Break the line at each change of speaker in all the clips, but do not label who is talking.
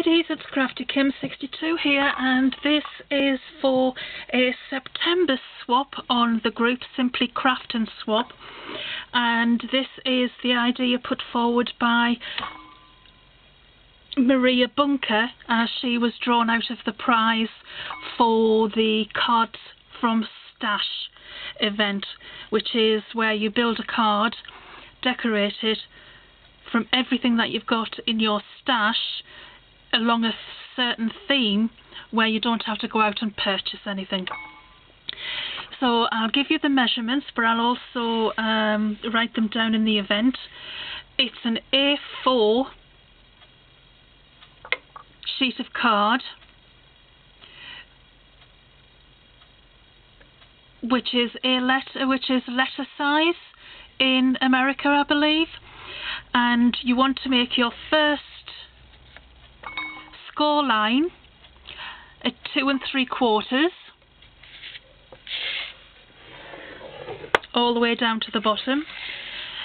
ladies, it's Crafty Kim 62 here, and this is for a September swap on the group Simply Craft and Swap, and this is the idea put forward by Maria Bunker as she was drawn out of the prize for the Cards from Stash event, which is where you build a card, decorate it from everything that you've got in your stash along a certain theme where you don't have to go out and purchase anything. So I'll give you the measurements, but I'll also write them down in the event. It's an A4 sheet of card, which is letter size in America, I believe. And you want to make your first score line at 2 3/4 all the way down to the bottom.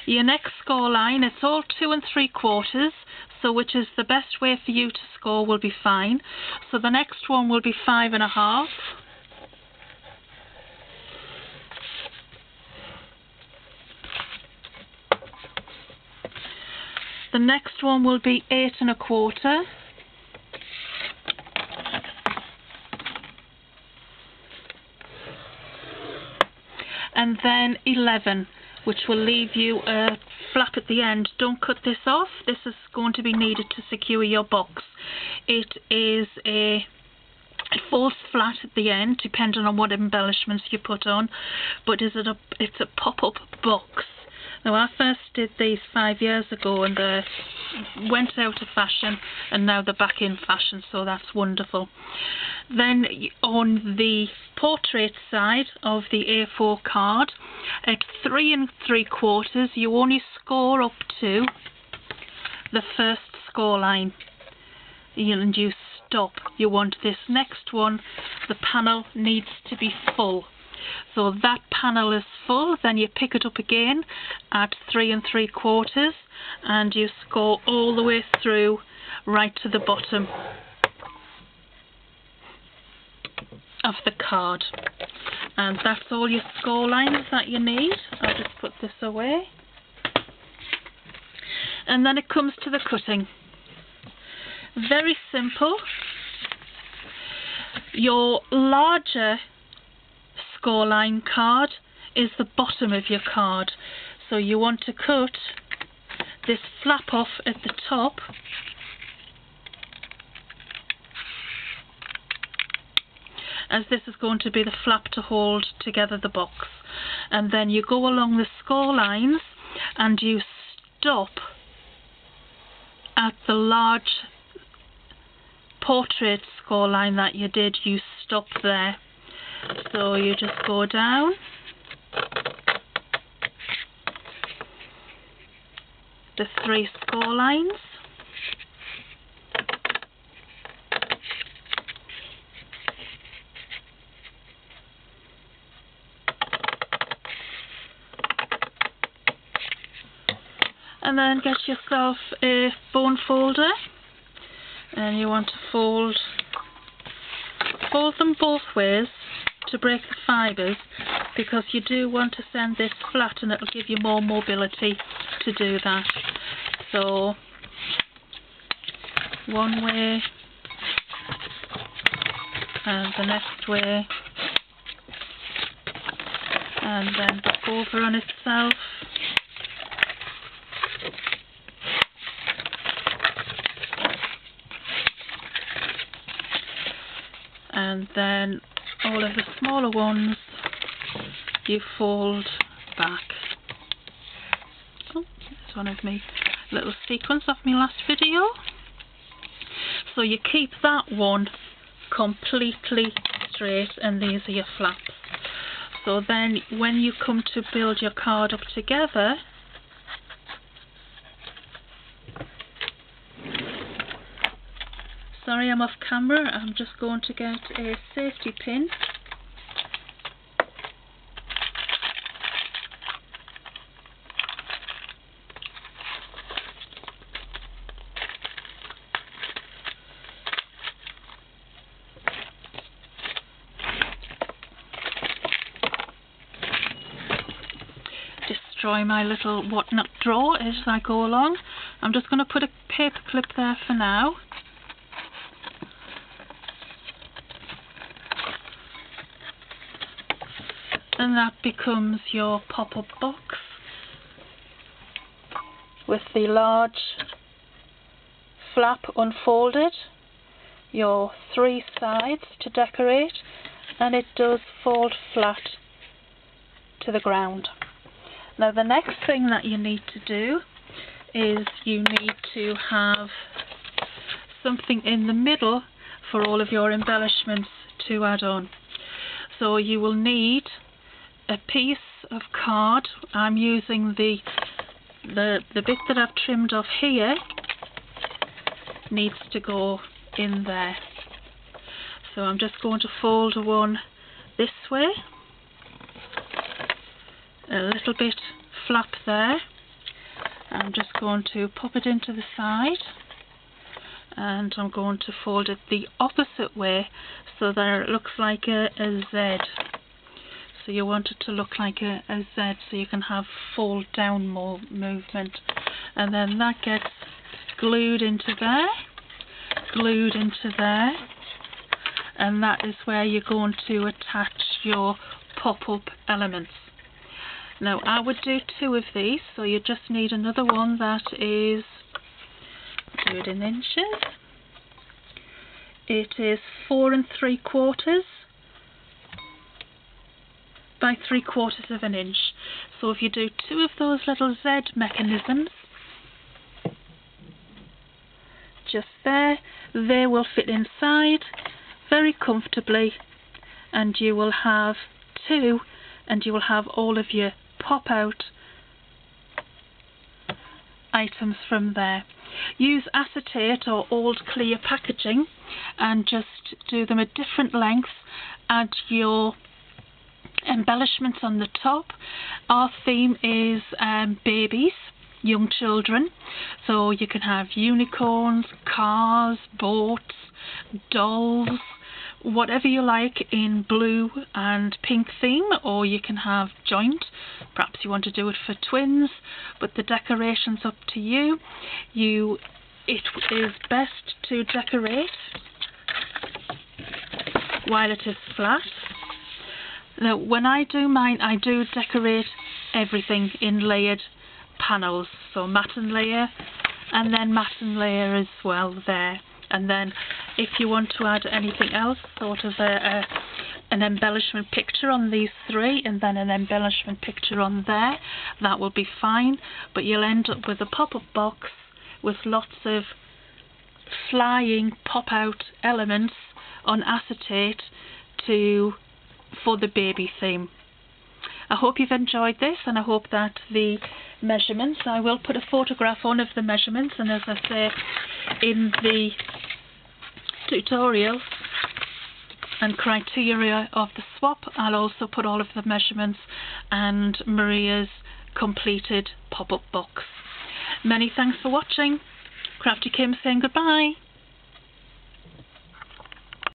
Your next score line, it's all 2 3/4, so which is the best way for you to score will be fine. So the next one will be 5 1/2. The next one will be 8 1/4. And then 11, which will leave you a flap at the end. Don't cut this off. This is going to be needed to secure your box. It falls flat at the end, depending on what embellishments you put on, but it's a pop-up box. Now, I first did these 5 years ago, and they went out of fashion, and now they're back in fashion, so that's wonderful. Then on the portrait side of the A4 card, at 3 3/4, you only score up to the first score line, and you stop. You want this next one, the panel needs to be full. So that panel is full, then you pick it up again at 3 3/4 and you score all the way through right to the bottom of the card. And that's all your score lines that you need. I'll just put this away. And then it comes to the cutting. Very simple. Your larger score line card is the bottom of your card, so you want to cut this flap off at the top, as this is going to be the flap to hold together the box. And then you go along the score lines and you stop at the large portrait score line that you did. You stop there. So you just go down the 3 score lines, and then get yourself a bone folder, and you want to fold them both ways to break the fibres, because you do want to send this flat, and it'll give you more mobility to do that. So one way and the next way, and then back over on itself. And then all of the smaller ones you fold back. Oh, there's one of my little sequence of my last video. So you keep that one completely straight, and these are your flaps. So then when you come to build your card up together, sorry, I'm off camera. I'm just going to get a safety pin. destroy my little whatnot drawer as I go along. I'm just going to put a paper clip there for now. And that becomes your pop-up box with the large flap unfolded, your 3 sides to decorate, and it does fold flat to the ground. Now the next thing that you need to do is you need to have something in the middle for all of your embellishments to add on. So you will need a piece of card. I'm using the bit that I've trimmed off here needs to go in there. So I'm just going to fold one this way, a little bit flap there. I'm just going to pop it into the side, and I'm going to fold it the opposite way so that it looks like a Z. So you want it to look like a Z so you can have fold down more movement. And then that gets glued into there, glued into there, and that is where you're going to attach your pop-up elements. Now I would do 2 of these, so you just need another one that is, do it in inches, it is 4 3/4 by 3/4 of an inch. So if you do 2 of those little Z mechanisms just there, they will fit inside very comfortably, and you will have 2, and you will have all of your pop out items from there. Use acetate or old clear packaging and just do them at different lengths. Add your embellishments on the top. Our theme is babies, young children, so you can have unicorns, cars, boats, dolls, whatever you like in blue and pink theme, or you can have joint. Perhaps you want to do it for twins, but the decoration's up to you. It is best to decorate while it is flat. Now when I do mine, I do decorate everything in layered panels, so matte layer and then matte layer as well there. And then if you want to add anything else, sort of an embellishment picture on these 3 and then an embellishment picture on there, that will be fine, but you'll end up with a pop-up box with lots of flying pop-out elements on acetate for the baby theme. I hope you've enjoyed this, and I hope that the measurements, I will put a photograph on of the measurements, and as I say in the tutorial and criteria of the swap, I'll also put all of the measurements and Maria's completed pop-up box. Many thanks for watching. Crafty Kim saying goodbye.